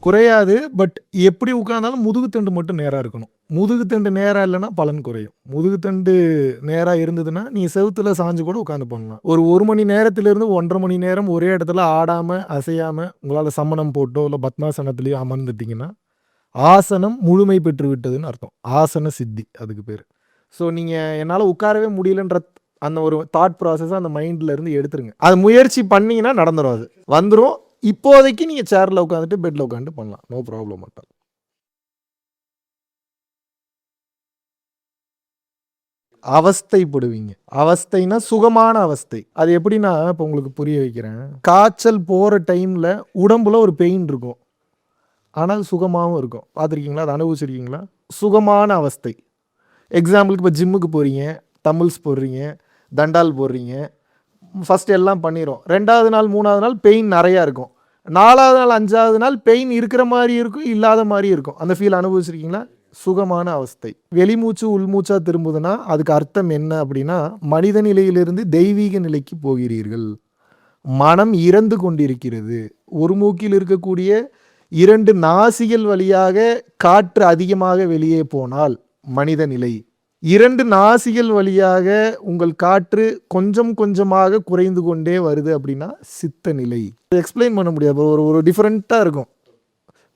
குறையாது. பட் எப்படி உட்கார்ந்தாலும் முதுகுத்தண்டு மட்டும் நேரா இருக்கணும். முதுகுத்தண்டு நேரா இல்லன்னா பலன் குறையும். முதுகுத்தண்டு நேரா இருந்ததுன்னா, நீங்க செவுத்துல சாஞ்சு கூட உட்கார்ந்து பண்ணலாம். ஒரு 1 மணி நேரத்திலிருந்து 1 1/2 மணி நேரம் ஒரே இடத்துல ஆடாம, அசையாம உங்களால சமணம் போட்டோ, இல்ல பத்மாசனத்திலயோ அமர்ந்துட்டீங்கன்னா, ஆசனம் முழுமை பெற்று விட்டதுன்னு அர்த்தம். ஆசன சித்தி அதுக்கு பேரு. ஸோ நீங்க என்னால உட்காரவே முடியலன்ற அந்த ஒரு தாட் ப்ராசஸ அந்த மைண்ட்ல இருந்து எடுத்துருங்க. அது முயற்சி பண்ணீங்கன்னா நடந்துரும் அது. வந்துரும். இப்போதைக்கு நீங்க சேர்ல உட்காந்துட்டு, பெட்ல உட்காந்துட்டு பண்ணலாம். No problem at all. அவஸ்தைப்படுவீங்க. அவஸ்தைன்னா சுகமான அவஸ்தை. அது எப்படின்னா, இப்ப உங்களுக்கு புரிய வைக்கிறேன். காய்ச்சல் போற டைம்ல உடம்புல ஒரு பெயின் இருக்கும். ஆனால் சுகமாவும் இருக்கும். பார்த்துருக்கீங்களா? அத அனுபவிச்சிருக்கீங்களா? சுகமான அவஸ்தை. எக்ஸாம்பிளுக்கு இப்ப ஜிம்முக்கு போறீங்க, தம்பிள்ஸ் போடுறீங்க, தண்டால் போடுறீங்க. ஃபர்ஸ்ட் எல்லாம் பண்ணிரும். 2வது நாள், 3வது நாள் பெயின் நெறையா இருக்கும். 4வது நாள், 5வது நாள் பெயின் இருக்கிற மாரி இருக்கும், இல்லாத மாரி இருக்கும். அந்த ஃபீல் அனுபவிச்சிருக்கீங்களா? சுகமான அவஸ்தை. வெளிமூச்சு உள்மூச்சா திரும்புதுன்னா, அதுக்கு அர்த்தம் என்ன அப்படின்னா, மனித நிலையிலிருந்து தெய்வீக நிலைக்கு போகிறீர்கள். மனம் இறந்து கொண்டிருக்கிறது. ஒரு மூக்கில் இருக்கக்கூடிய 2 நாசிகள் வழியாக காற்று அதிகமாக வெளியே போனால் மனித நிலை. 2 நாசிகள் வழியாக உங்கள் காற்று கொஞ்சம் கொஞ்சமாக குறைந்து கொண்டே வருது அப்படின்னா சித்த நிலை. எக்ஸ்பிளைன் பண்ண முடியாது. ஒரு டிஃபரெண்ட்டா இருக்கும்.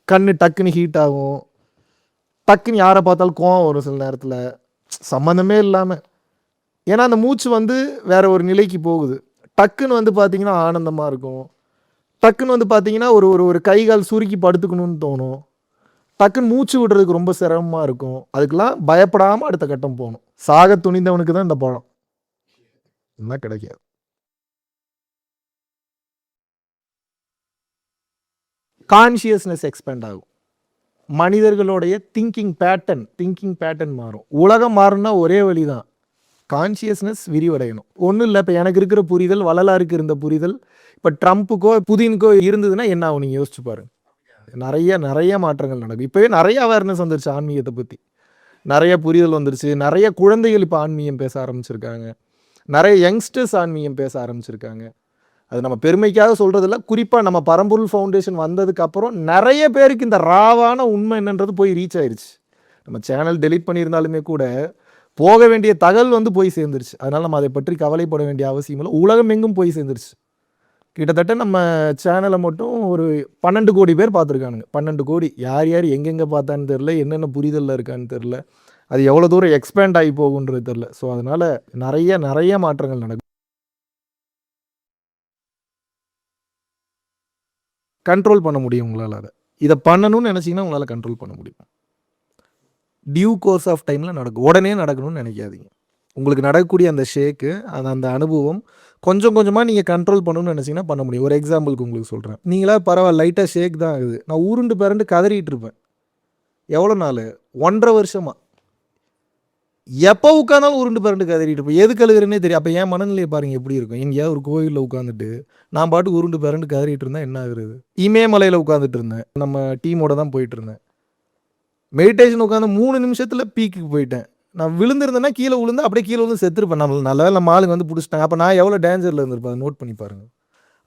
கண்ணு டக்குன்னு ஹீட் ஆகும். டக்குன்னு யாரை பார்த்தாலும் கோவம் வரும் சில நேரத்துல. சம்மந்தமே இல்லாம. ஏன்னா அந்த மூச்சு வந்து வேற ஒரு நிலைக்கு போகுது. டக்குன்னு வந்து பார்த்தீங்கன்னா ஆனந்தமா இருக்கும். டக்குன்னு வந்து பார்த்தீங்கன்னா ஒரு ஒரு ஒரு கை கால் சுருக்கி படுத்துக்கணும்னு தோணும். டக்குன்னு மூச்சு விடுறதுக்கு ரொம்ப சிரமமா இருக்கும். அதுக்கெல்லாம் பயப்படாம அடுத்த கட்டம் போணும். சாக துணிந்தவனுக்கு தான் இந்த பழம். இல்லனா கிடைக்காது. கான்ஷியஸ்னஸ் எக்ஸ்பேண்ட் ஆகும். மனிதர்களுடைய திங்கிங் பேட்டர்ன் மாறும். உலகம் மாறும்னா ஒரே வழிதான். கான்ஷியஸ்னஸ் விரிவடையணும். ஒண்ணும் இல்ல. இப்ப எனக்கு இருக்கிற புரிதல், வள்ளலாருக்கு இருந்த புரிதல், இப்ப ட்ரம்ப்புக்கோ, புதினுக்கோ இருந்ததுன்னா என்ன ஆகும் நீங்க யோசிச்சு பாருங்க. நெறைய மாற்றங்கள் நடக்கும். இப்பவே நெறைய அவேர்னஸ் வந்துருச்சு ஆன்மீகத்த பத்தி. நெறைய புரிதல் வந்துருச்சு. நெறைய குழந்தைகள் இப்ப ஆன்மீகம் பேச ஆரம்பிச்சிருக்காங்க. நெறைய யங்ஸ்டர்ஸ் ஆன்மீகம் பேச ஆரம்பிச்சிருக்காங்க. அது நம்ம பெருமைக்காக சொல்றதில்ல. குறிப்பா நம்ம பரம்பொருள் ஃபவுண்டேஷன் வந்ததுக்கு அப்புறம் நெறைய பேருக்கு இந்த ராவான உண்மை என்னன்றது போய் ரீச் ஆயிருச்சு. நம்ம சேனல் டெலீட் பண்ணியிருந்தாலுமே கூட, போக வேண்டிய தகவல் வந்து போய் சேர்ந்துருச்சு. அதனால நம்ம அதை பற்றி கவலைப்பட வேண்டிய அவசியம் இல்ல. உலகம் எங்கும் போய் சேர்ந்துருச்சு. கிட்டத்தட்ட நம்ம சேனல மட்டும் ஒரு 12 கோடி பேர் பார்த்துருக்கானுங்க. 12 கோடி. யார் யார் எங்கெங்க பார்த்தான்னு தெரியல. என்னென்ன புரிதல்ல இருக்கான்னு தெரியல. அது எவ்வளோ தூரம் எக்ஸ்பேண்ட் ஆகி போகுன்றது தெரியல. ஸோ அதனால நெறைய மாற்றங்கள் நடக்கும். கண்ட்ரோல் பண்ண முடியும் உங்களால அத. இத பண்ணணும்னு நெனச்சீங்கன்னா உங்களால கண்ட்ரோல் பண்ண முடியும். டியூ கோர்ஸ் ஆஃப் டைம்ல நடக்கும். உடனே நடக்கணும்னு நெனைக்காதீங்க. உங்களுக்கு நடக்கக்கூடிய அந்த ஷேக்கு, அந்த அனுபவம் கொஞ்சம் கொஞ்சமா நீங்க கண்ட்ரோல் பண்ணணும்னு நெனச்சீங்கன்னா பண்ண முடியும். ஒரு எக்ஸாம்பிளுக்கு உங்களுக்கு சொல்றேன். நீங்களா பரவால்ல லைட்டா ஷேக் தான் ஆகுது. நான் உருண்டு பெரண்டு கதறிட்டு இருப்பேன். எவ்வளோ நாளு? 1 1/2 வருஷமா. எப்போ உட்கார்ந்தாலும் உருண்டு பெரண்டு கதறிட்டு இருப்பேன். எதுக்கு அழுகுறேன்னே தெரியாது. அப்ப என் மனநிலைய பாருங்க எப்படி இருக்கும். எங்கேயாவது ஒரு கோயில்ல உட்காந்துட்டு, நான் பாட்டுக்கு உருண்டு பெரண்டு கதறிட்டு இருந்தா என்ன ஆகுறது? இமயமலையில உட்காந்துட்டு இருந்தேன். நம்ம டீமோட தான் போயிட்டு இருந்தேன். மெடிடேஷன் உட்காந்து 3 நிமிஷத்துல பீக்குக்கு போயிட்டேன். நான் விழுந்திருந்தேன்னா கீழ விழுந்தா அப்படியே கீழ விழுந்து செத்துருப்பேன். நல்ல வேளை நம்ம ஆளுங்க வந்து புடிச்சுட்டாங்க. அப்ப நான் எவ்வளோ டேஞ்சர்ல இருந்திருப்பேன். அத நோட் பண்ணி பாருங்க.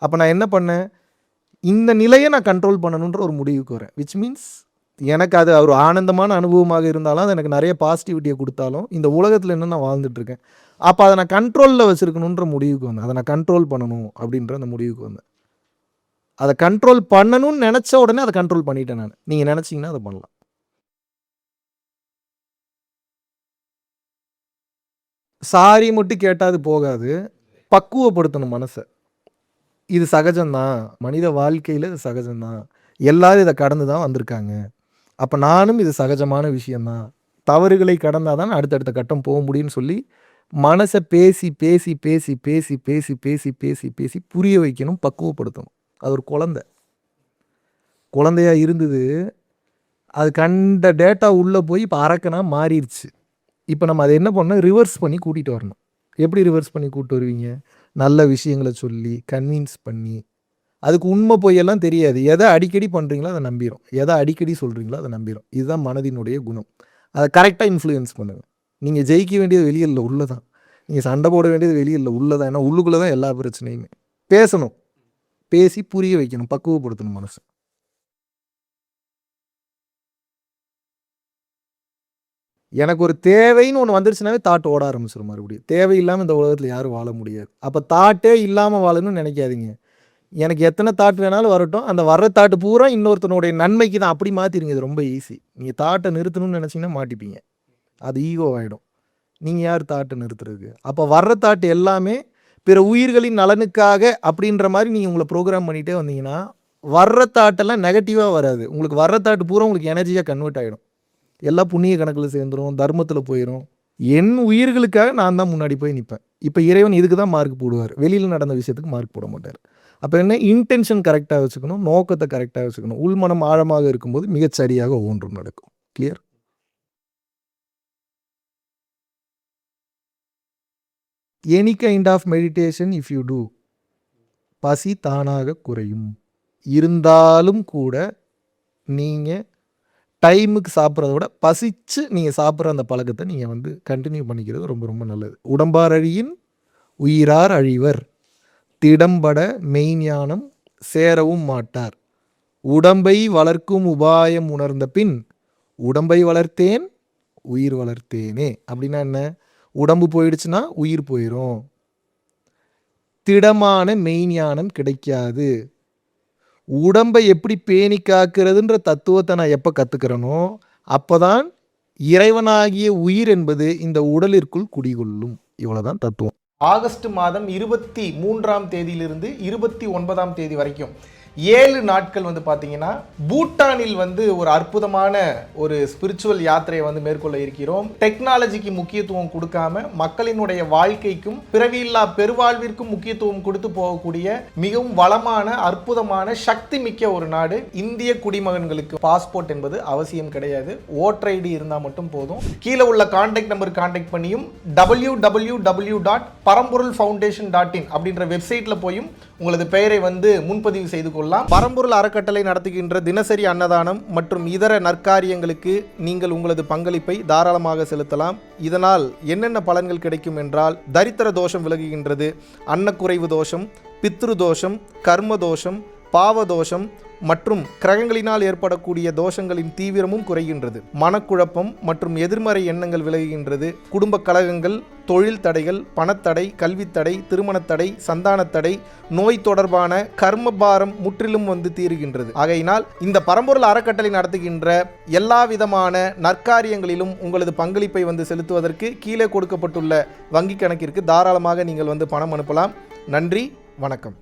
அப்ப நான் என்ன பண்ணேன்? இந்த நிலைய நான் கண்ட்ரோல் பண்ணணுன்ற ஒரு முடிவுக்கு வரேன். விச் மீன்ஸ் எனக்கு அது ஒரு ஆனந்தமான அனுபவமாக இருந்தாலும், அது எனக்கு நெறைய பாசிட்டிவிட்டிய குடுத்தாலும், இந்த உலகத்துல இன்னும் நான் வாழ்ந்துட்டு இருக்கேன். அப்ப அத நான் கண்ட்ரோல்ல வச்சிருக்கணுன்ற முடிவுக்கு வந்தேன். அத நான் கண்ட்ரோல் பண்ணணும் அப்படின்ற அந்த முடிவுக்கு வந்தேன். அத கண்ட்ரோல் பண்ணணும்னு நெனச்ச உடனே அத கண்ட்ரோல் பண்ணிட்டேன் நானு. நீங்க நெனச்சீங்கன்னா அத பண்ணலாம். சாரி மட்டும் கேட்டா அது போகாது. பக்குவப்படுத்தணும் மனச. இது சகஜம் தான். மனித வாழ்க்கையில இது சகஜம் தான். எல்லாரும் இத கடந்து தான் வந்திருக்காங்க. அப்ப நானும் இது சகஜமான விஷயம் தான். தவறுகளை கடந்தா தான் அடுத்தடுத்த கட்டம் போ முடியும்னு சொல்லி, மனச பேசி புரிய வைக்கணும், பக்குவப்படுத்தணும். அது ஒரு குழந்தை. குழந்தையா இருந்தது. அது கண்ட டேட்டா உள்ள போய் இப்ப அரக்கனா மாறிருச்சு. இப்ப நம்ம அத என்ன பண்ணணும்? ரிவர்ஸ் பண்ணி கூட்டிட்டு வரணும். எப்படி ரிவர்ஸ் பண்ணி கூட்டு வருவீங்க? நல்ல விஷயங்கள சொல்லி, கன்வின்ஸ் பண்ணி, அதுக்கு உண்மை பொய்யெல்லாம் தெரியாது. எத அடிக்கடி பண்றீங்களோ அத நம்பிரும். எத அடிக்கடி சொல்றீங்களோ அத நம்பிரும். இதுதான் மனதினுடைய குணம். அத கரெக்ட்டா இன்ஃப்ளூயன்ஸ் பண்ணுங்க. நீங்க ஜெயிக்க வேண்டியது வெளிய இல்ல, உள்ள தான். நீங்க சண்டை போட வேண்டியது வெளிய இல்ல, உள்ள தான். ஏன்னா உள்ளுக்குள்ள தான் எல்லா பிரச்சனையுமே. பேசணும். பேசி புரிய வைக்கணும். பக்குவப்படுத்தணும் மனச. எனக்கு ஒரு தேவைன்னு ஒன்று வந்துருச்சுனாவே தாட் ஓட ஆரம்பிச்சிடும். மறுபடியும் தேவையில்லாமல் இந்த உலகத்தில் யாரும் வாழ முடியாது. அப்போ தாட்டே இல்லாமல் வாழணும்னு நினைக்காதீங்க. எனக்கு எத்தனை தாட் வேணாலும் வரட்டும், அந்த வர்ற தாட்டு பூரா இன்னொருத்தனுடைய நன்மைக்கு தான். அப்படி மாற்றிடுங்க. இது ரொம்ப ஈஸி. நீங்கள் தாட்டை நிறுத்தணும்னு நினச்சிங்கன்னா மாட்டிப்பீங்க. அது ஈகோ ஆகிடும். நீங்கள் யார் தாட்டை நிறுத்துறதுக்கு? அப்போ வர்ற தாட்டு எல்லாமே பிற உயிர்களின் நலனுக்காக அப்படின்ற மாதிரி நீங்கள் உங்களை ப்ரோக்ராம் பண்ணிகிட்டே வந்தீங்கன்னா வர்ற தாட்டெல்லாம் நெகட்டிவாக வராது. உங்களுக்கு வர்ற தாட்டு பூரா உங்களுக்கு எனர்ஜியாக கன்வெர்ட் ஆகிடும். எல்லாம் புண்ணிய கணக்கில் சேர்ந்துடும், தர்மத்தில் போயிடும். என் உயிர்களுக்காக நான் தான் முன்னாடி போய் நிற்பேன். இப்போ இறைவன் இதுக்கு தான் மார்க் போடுவார், வெளியில் நடந்த விஷயத்துக்கு மார்க் போட மாட்டார். அப்போ என்ன, இன்டென்ஷன் கரெக்டாக வச்சுக்கணும், நோக்கத்தை கரெக்டாக வச்சுக்கணும். உள்மனம் ஆழமாக இருக்கும்போது மிகச்சரியாக ஒவ்வொன்றும் நடக்கும். Clear? Any kind of meditation if you do, பசி தானாக குறையும். இருந்தாலும் கூட நீங்கள் டைமுக்கு சாப்பிட்றத விட பசிச்சு நீங்கள் சாப்பிட்ற அந்த பழக்கத்தை நீங்கள் கண்டினியூ பண்ணிக்கிறது ரொம்ப ரொம்ப நல்லது. உடம்பார் அழியின் உயிரார் அழிவர், திடம்பட மெய்ஞானம் சேரவும் மாட்டார். உடம்பை வளர்க்கும் உபாயம் உணர்ந்த பின் உடம்பை வளர்த்தேன் உயிர் வளர்த்தேனே. அப்படின்னா என்ன? உடம்பு போயிடுச்சுன்னா உயிர் போயிடும். திடமான மெய்ஞானம் கிடைக்காது. உடம்பை எப்படி பேணி காக்கிறதுன்ற தத்துவத்தை நான் எப்போ கற்றுக்கிறேனோ அப்போ தான் இறைவனாகிய உயிர் என்பது இந்த உடலிற்குள் குடிகொள்ளும். இவ்வளோதான் தத்துவம். ஆகஸ்ட் மாதம் 23ஆம் தேதியிலிருந்து 29ஆம் தேதி வரைக்கும் 7 நாட்கள் பார்த்தீங்கன்னா பூட்டானில் ஒரு அற்புதமான ஒரு ஸ்பிரிச்சுவல் யாத்திரையை மேற்கொள்ள இருக்கிறோம். டெக்னாலஜிக்கு முக்கியத்துவம் கொடுக்காம மக்களினுடைய வாழ்க்கைக்கும் பிறவியில்லா பெருவாழ்விற்கும் முக்கியத்துவம் கொடுத்து போகக்கூடிய மிகவும் வளமான அற்புதமான சக்தி மிக்க ஒரு நாடு. இந்திய குடிமகன்களுக்கு பாஸ்போர்ட் என்பது அவசியம் கிடையாது. ஓட்டர் ஐடி இருந்தால் மட்டும் போதும். கீழே உள்ள கான்டாக்ட் நம்பர் கான்டாக்ட் பண்ணியும் www.paramporulfoundation.in அப்படின்ற வெப்சைட்டில் போயும் உங்களது பெயரை முன்பதிவு செய்து கொள்ளலாம். பரம்பொருள் அறக்கட்டளை நடத்துகின்ற தினசரி அன்னதானம் மற்றும் இதர நற்காரியங்களுக்கு நீங்கள் உங்களது பங்களிப்பை தாராளமாக செலுத்தலாம். இதனால் என்னென்ன பலன்கள் கிடைக்கும் என்றால், தரித்திர தோஷம் விலகுகின்றது, அன்னக்குறைவு தோஷம், பித்ரு தோஷம், கர்ம தோஷம், பாவ தோஷம் மற்றும் கிரகங்களினால் ஏற்படக்கூடிய தோஷங்களின் தீவிரமும் குறைகின்றது. மனக்குழப்பம் மற்றும் எதிர்மறை எண்ணங்கள் விலகுகின்றது. குடும்ப கலகங்கள், தொழில் தடைகள், பணத்தடை, கல்வித்தடை, திருமணத்தடை, சந்தானத்தடை, நோய் தொடர்பான கர்மபாரம் முற்றிலும் தீருகின்றது. ஆகையினால் இந்த பரம்பொருள் அறக்கட்டளை நடத்துகின்ற எல்லா விதமான நற்காரியங்களிலும் உங்களது பங்களிப்பை செலுத்துவதற்கு கீழே கொடுக்கப்பட்டுள்ள வங்கி கணக்கிற்கு தாராளமாக நீங்கள் பணம் அனுப்பலாம். நன்றி, வணக்கம்.